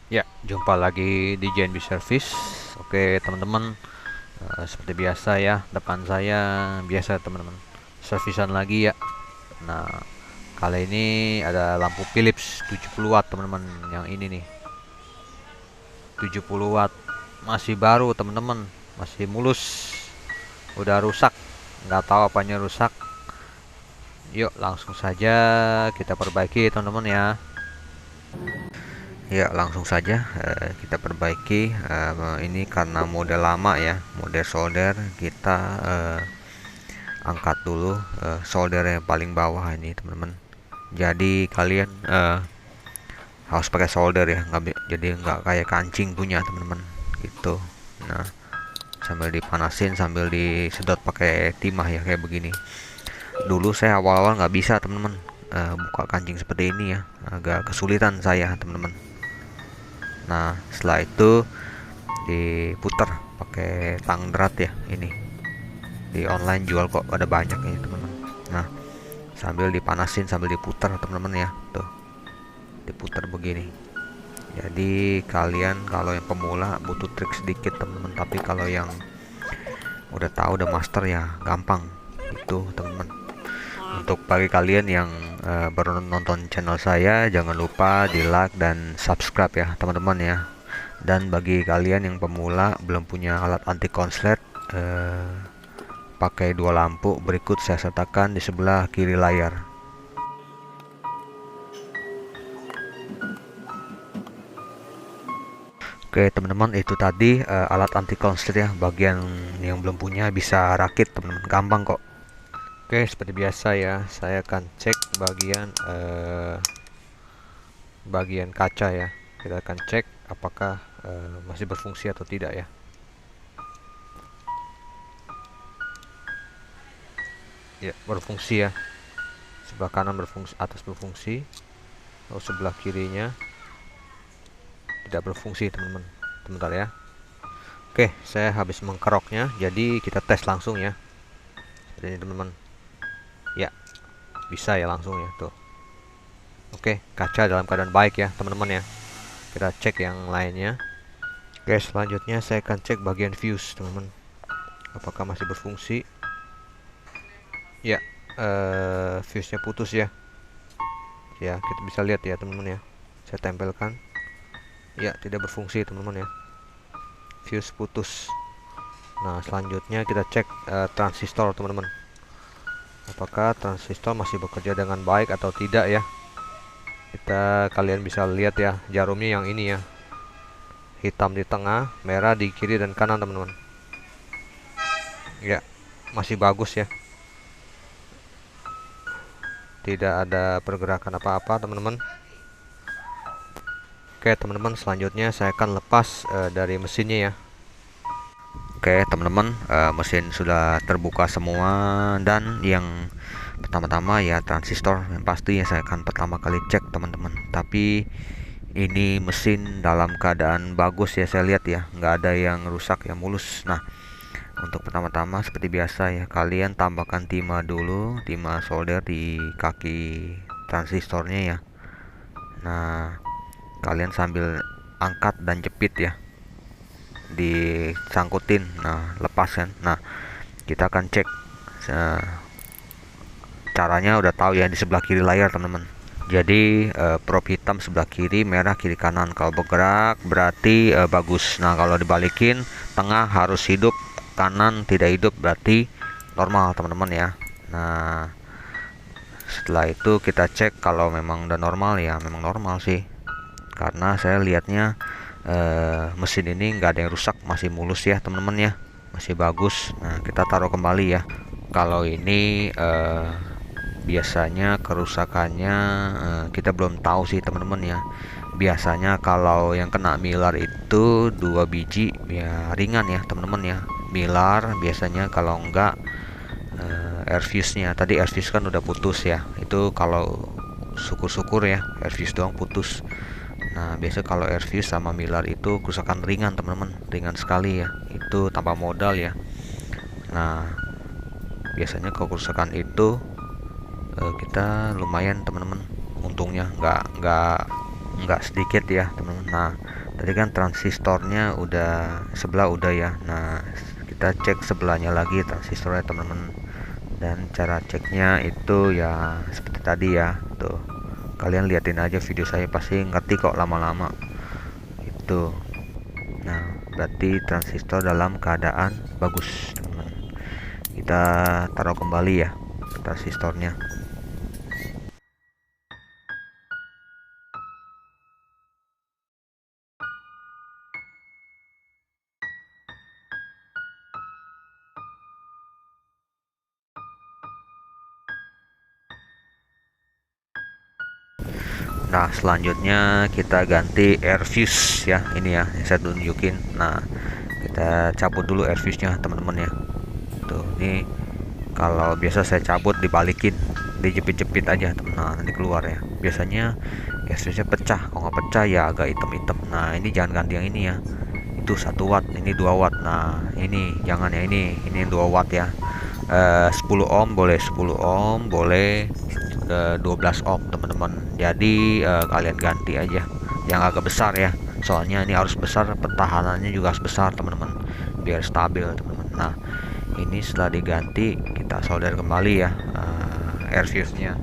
Ya, jumpa lagi di JNB Service. Oke, teman-teman, seperti biasa ya, depan saya biasa teman-teman. Servisan lagi ya. Nah, kali ini ada lampu Philips 70 watt teman-teman. Yang ini nih, 70 watt. Masih baru teman-teman, masih mulus. Udah rusak, nggak tahu apanya rusak. Yuk, langsung saja kita perbaiki teman-teman ya. Ya, langsung saja kita perbaiki. Ini karena model lama ya, model solder. Kita angkat dulu solder yang paling bawah ini, teman-teman. Jadi kalian harus pakai solder ya, jadi nggak kayak kancing punya teman-teman gitu. Nah, sambil dipanasin sambil disedot pakai timah ya kayak begini. Dulu saya awal-awal nggak bisa teman-teman buka kancing seperti ini ya, agak kesulitan saya teman-teman. Nah, setelah itu diputar pakai tang drat ya, ini di online jual kok, ada banyak ini teman-teman. Nah, sambil dipanasin sambil diputar teman-teman ya, tuh diputar begini. Jadi kalian kalau yang pemula butuh trik sedikit teman-teman, tapi kalau yang udah tahu udah master ya gampang itu teman-teman. Untuk bagi kalian yang baru nonton channel saya, jangan lupa di like dan subscribe ya teman-teman ya. Dan bagi kalian yang pemula belum punya alat anti konslet, pakai dua lampu berikut saya sertakan di sebelah kiri layar. Oke teman-teman, itu tadi alat anti konslet ya. Bagian yang belum punya bisa rakit teman-teman, gampang kok. Oke, seperti biasa ya, saya akan cek bagian kaca ya. Kita akan cek apakah masih berfungsi atau tidak ya. Ya, berfungsi ya. Sebelah kanan berfungsi, atas berfungsi, lalu sebelah kirinya tidak berfungsi teman-teman. Sebentar ya. Oke, saya habis mengkeroknya, jadi kita tes langsung ya. Jadi teman-teman, ya bisa ya langsung ya tuh. Oke, kaca dalam keadaan baik ya teman-teman ya. Kita cek yang lainnya. Oke, selanjutnya saya akan cek bagian fuse teman-teman, apakah masih berfungsi. Ya, fuse-nya putus ya. Ya, kita bisa lihat ya teman-teman ya. Saya tempelkan. Ya, tidak berfungsi teman-teman ya. Fuse putus. Nah, selanjutnya kita cek transistor teman-teman. Apakah transistor masih bekerja dengan baik atau tidak ya. Kalian bisa lihat ya, jarumnya yang ini ya. Hitam di tengah, merah di kiri dan kanan teman-teman. Ya, masih bagus ya. Tidak ada pergerakan apa-apa teman-teman. Oke teman-teman, selanjutnya saya akan lepas dari mesinnya ya. Oke teman-teman, mesin sudah terbuka semua, dan yang pertama-tama ya transistor yang pasti ya saya akan pertama kali cek teman-teman. Tapi ini mesin dalam keadaan bagus ya, saya lihat ya, nggak ada yang rusak ya, mulus. Nah, untuk pertama-tama seperti biasa ya, kalian tambahkan timah dulu, timah solder di kaki transistornya ya. Nah, kalian sambil angkat dan jepit ya, disangkutin, nah lepas kan. Nah, kita akan cek. Nah, caranya udah tahu ya, di sebelah kiri layar teman-teman. Jadi prop hitam sebelah kiri, merah kiri kanan. Kalau bergerak berarti bagus. Nah, kalau dibalikin, tengah harus hidup, kanan tidak hidup, berarti normal teman-teman ya. Nah, setelah itu kita cek, kalau memang udah normal ya memang normal sih, karena saya lihatnya mesin ini nggak ada yang rusak, masih mulus ya teman-teman ya, masih bagus. Nah, kita taruh kembali ya. Kalau ini biasanya kerusakannya kita belum tahu sih teman-teman ya. Biasanya kalau yang kena milar itu 2 biji ya, ringan ya teman-teman ya. Milar biasanya, kalau enggak air fuse-nya. Tadi air fuse kan udah putus ya, itu kalau syukur-syukur ya air fuse doang putus. Nah, biasa kalau air fuse sama milar itu kerusakan ringan teman-teman, ringan sekali ya, itu tanpa modal ya. Nah, biasanya kalau kerusakan itu kita lumayan teman-teman, untungnya nggak sedikit ya teman-teman. Nah, Tadi kan transistornya udah sebelah udah ya. Nah, kita cek sebelahnya lagi transistornya teman-teman. Dan cara ceknya itu ya seperti tadi ya. Tuh. Kalian liatin aja video saya, pasti ngerti kok lama-lama. Itu. Nah, berarti transistor dalam keadaan bagus, teman-teman. Kita taruh kembali ya transistornya. Nah, selanjutnya kita ganti air fuse ya. Ini ya yang saya tunjukin. Nah, kita cabut dulu air fuse-nya teman-teman ya. Tuh, ini kalau biasa saya cabut dibalikin, dijepit-jepit aja teman. Nah, nanti keluar ya. Biasanya air fuse-nya pecah. Kalau nggak pecah ya agak hitam-hitam. Nah, ini jangan ganti yang ini ya. Itu 1 watt, ini 2 watt. Nah, ini jangan ya, ini yang 2 watt ya. 10 ohm boleh, 10 ohm boleh, 12 ohm teman-teman. Jadi kalian ganti aja yang agak besar ya, soalnya ini harus besar, pertahanannya juga harus besar teman-teman, biar stabil teman-teman. Nah, ini setelah diganti kita solder kembali ya air fuse nya.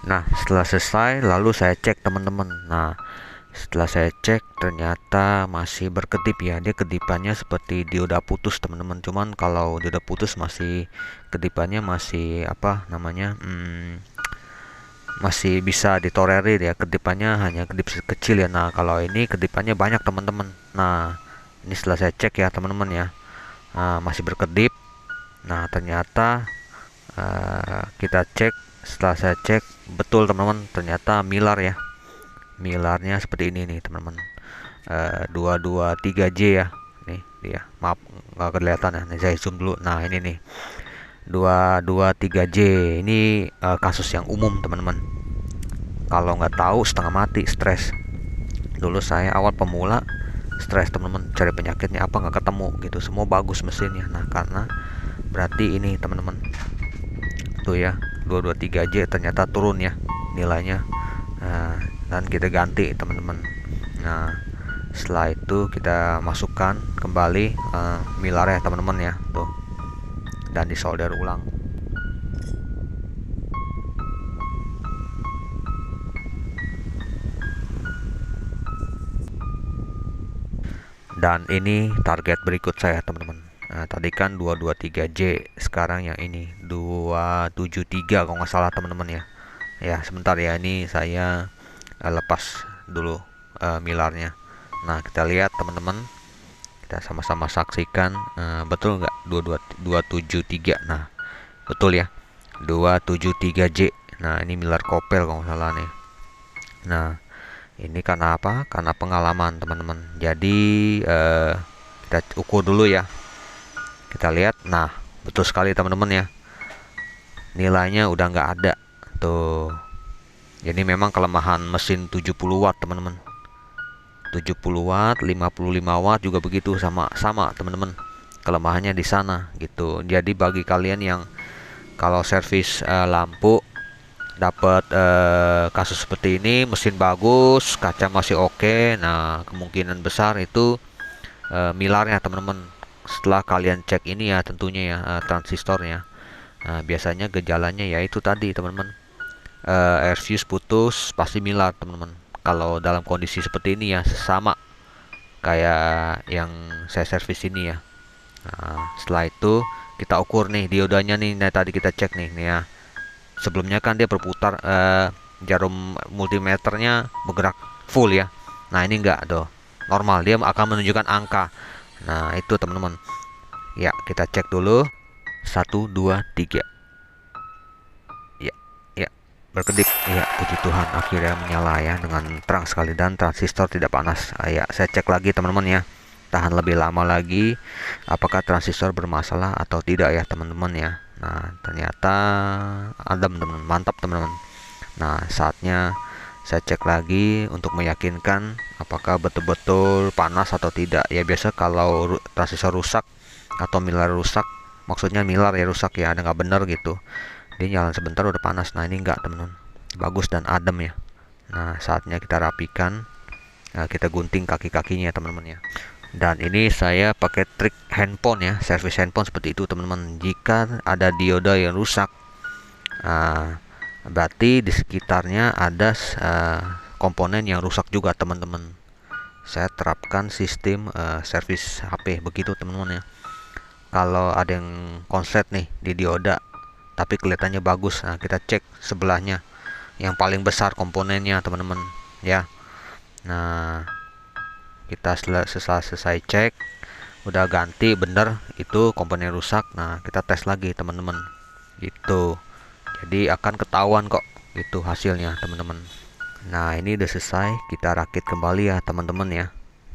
Nah, setelah selesai lalu saya cek teman-teman. Nah, setelah saya cek ternyata masih berkedip ya, dia kedipannya seperti dioda putus teman-teman. Cuman kalau dioda putus masih kedipannya masih apa namanya, masih bisa ditolerir ya, kedipannya hanya kedip kecil ya. Nah, kalau ini kedipannya banyak teman-teman. Nah, ini setelah saya cek ya teman-teman ya, masih berkedip. Nah, ternyata kita cek, setelah saya cek betul teman-teman, ternyata milar ya, milarnya seperti ini nih teman-teman. 223J ya, nih dia, maaf nggak kelihatan ya, nih saya zoom dulu. Nah, ini nih 223J ini kasus yang umum teman-teman. Kalau nggak tahu setengah mati, stres. Dulu saya awal pemula stres teman-teman, cari penyakitnya apa nggak ketemu gitu, semua bagus mesinnya. Nah, karena berarti ini teman-teman tuh ya, 223J ternyata turun ya nilainya. Dan kita ganti teman-teman. Nah, setelah itu kita masukkan kembali milarnya teman-teman ya, tuh, dan disolder ulang. Dan ini target berikut saya teman-teman. Nah, tadi kan 223J, sekarang yang ini 273 kalau nggak salah teman-teman ya. Ya, sebentar ya, ini saya lepas dulu milarnya. Nah, kita lihat teman-teman, kita sama-sama saksikan betul nggak 273. Nah, betul ya, 273J. Nah, ini milar kopel kalau nggak salah nih. Nah, ini karena apa? Karena pengalaman teman-teman. Jadi kita ukur dulu ya, kita lihat. Nah, betul sekali teman-teman ya, nilainya udah nggak ada tuh. Jadi memang kelemahan mesin 70 watt teman-teman, 70 watt, 55 watt juga begitu, sama teman-teman, kelemahannya di sana gitu. Jadi bagi kalian yang kalau servis lampu dapat kasus seperti ini, mesin bagus, kaca masih oke, nah kemungkinan besar itu milarnya teman-teman. Setelah kalian cek ini ya tentunya ya transistornya. Nah, biasanya gejalanya yaitu tadi teman-teman, air fuse putus, pasti milar teman-teman. Kalau dalam kondisi seperti ini ya sama kayak yang saya servis ini ya. Nah, setelah itu kita ukur nih diodanya nih. Nah, tadi kita cek nih ya, sebelumnya kan dia berputar, jarum multimeternya bergerak full ya. Nah, ini enggak tuh, normal, dia akan menunjukkan angka. Nah, itu teman-teman ya, kita cek dulu 1 2 3 ya, ya berkedip ya, puji Tuhan akhirnya menyala ya dengan terang sekali dan transistor tidak panas. Ya, saya cek lagi teman-teman ya, tahan lebih lama lagi apakah transistor bermasalah atau tidak ya teman-teman ya. Nah, ternyata adem teman-teman, mantap teman-teman. Nah, saatnya saya cek lagi untuk meyakinkan apakah betul-betul panas atau tidak. Ya, biasa kalau transistor rusak atau milar rusak, maksudnya milar ya rusak ya, ada nggak bener gitu, dia nyala sebentar udah panas. Nah ini enggak teman-teman, bagus dan adem ya. Nah saatnya kita rapikan. Nah, kita gunting kaki-kakinya teman-teman ya. Dan ini saya pakai trik handphone ya, servis handphone seperti itu teman-teman. Jika ada dioda yang rusak, berarti di sekitarnya ada komponen yang rusak juga teman-teman. Saya terapkan sistem servis HP begitu teman-teman ya. Kalau ada yang konslet nih di dioda tapi kelihatannya bagus, nah kita cek sebelahnya yang paling besar komponennya teman-teman ya. Nah kita selesai cek udah ganti bener itu komponen rusak, nah kita tes lagi teman-teman gitu. Jadi akan ketahuan kok itu hasilnya teman-teman. Nah ini udah selesai, kita rakit kembali ya teman-teman ya.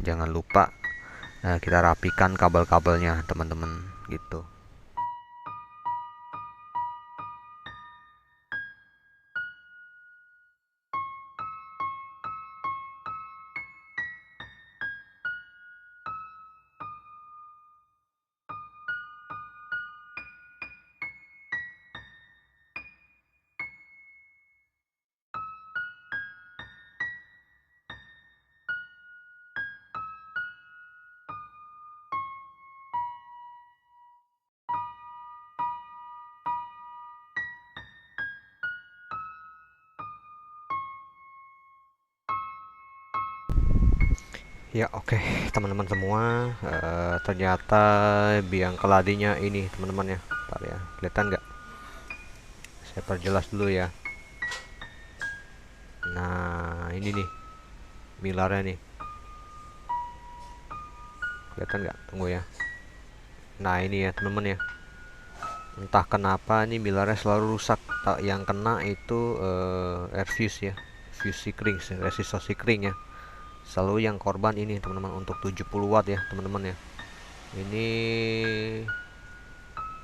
Jangan lupa kita rapikan kabel-kabelnya teman-teman gitu. Ya oke, teman-teman semua, ternyata biang keladinya ini teman-teman ya. Bentar ya, kelihatan nggak? Saya perjelas dulu ya. Nah ini nih milarnya nih, kelihatan nggak? Tunggu ya. Nah ini ya teman-teman ya, entah kenapa ini milarnya selalu rusak. Yang kena itu air fuse ya, fuse kring, resistor kring ya. Selalu yang korban ini teman-teman, untuk 70 watt ya teman-teman ya. Ini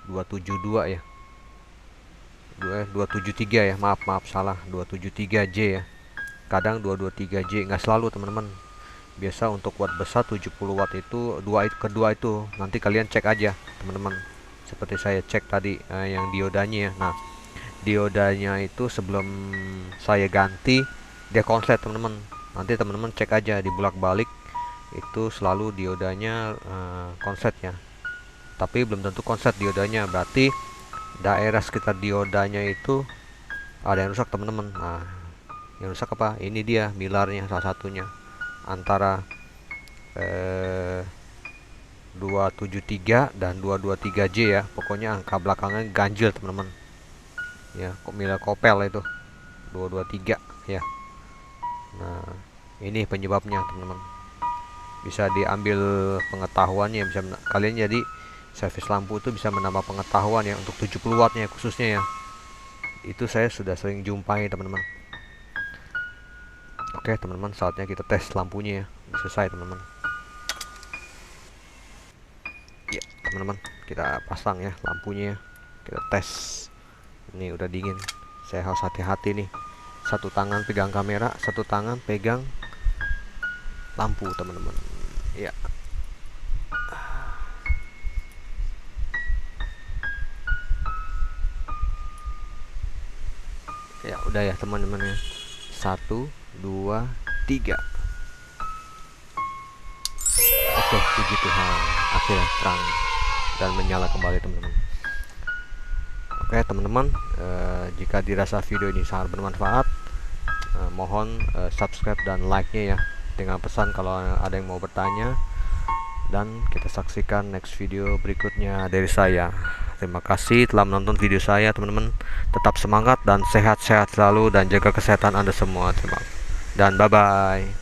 272 ya, 273 ya, maaf salah, 273J ya. Kadang 223J, nggak selalu teman-teman. Biasa untuk watt besar 70 watt itu kedua itu nanti kalian cek aja teman-teman, seperti saya cek tadi yang diodanya ya. Nah diodanya itu sebelum saya ganti dia konslet teman-teman, nanti teman-teman cek aja di bolak-balik itu selalu diodanya konslet ya, tapi belum tentu konslet diodanya, berarti daerah sekitar diodanya itu ada yang rusak teman-teman. Nah yang rusak apa? Ini dia milarnya salah satunya, antara 273 dan 223J ya, pokoknya angka belakangnya ganjil teman-teman ya, kok milar kopel itu 223 ya. Nah ini penyebabnya teman-teman, bisa diambil pengetahuannya, bisa kalian jadi servis lampu itu bisa menambah pengetahuan ya, untuk 70 wattnya khususnya ya. Itu saya sudah sering jumpai teman-teman. Oke teman-teman, saatnya kita tes lampunya ya. Selesai teman-teman ya. Teman-teman kita pasang ya lampunya ya, kita tes. Ini udah dingin, saya harus hati-hati nih, satu tangan pegang kamera, satu tangan pegang lampu teman-teman ya. Ya udah ya teman-teman ya, 1 2 3. Oke puji Tuhan, akhirnya terang dan menyala kembali teman-teman. Oke teman-teman, jika dirasa video ini sangat bermanfaat, mohon subscribe dan like-nya ya, dengan pesan kalau ada yang mau bertanya, dan kita saksikan next video berikutnya dari saya. Terima kasih telah menonton video saya teman-teman. Tetap semangat dan sehat-sehat selalu, dan jaga kesehatan Anda semua. Dan bye-bye.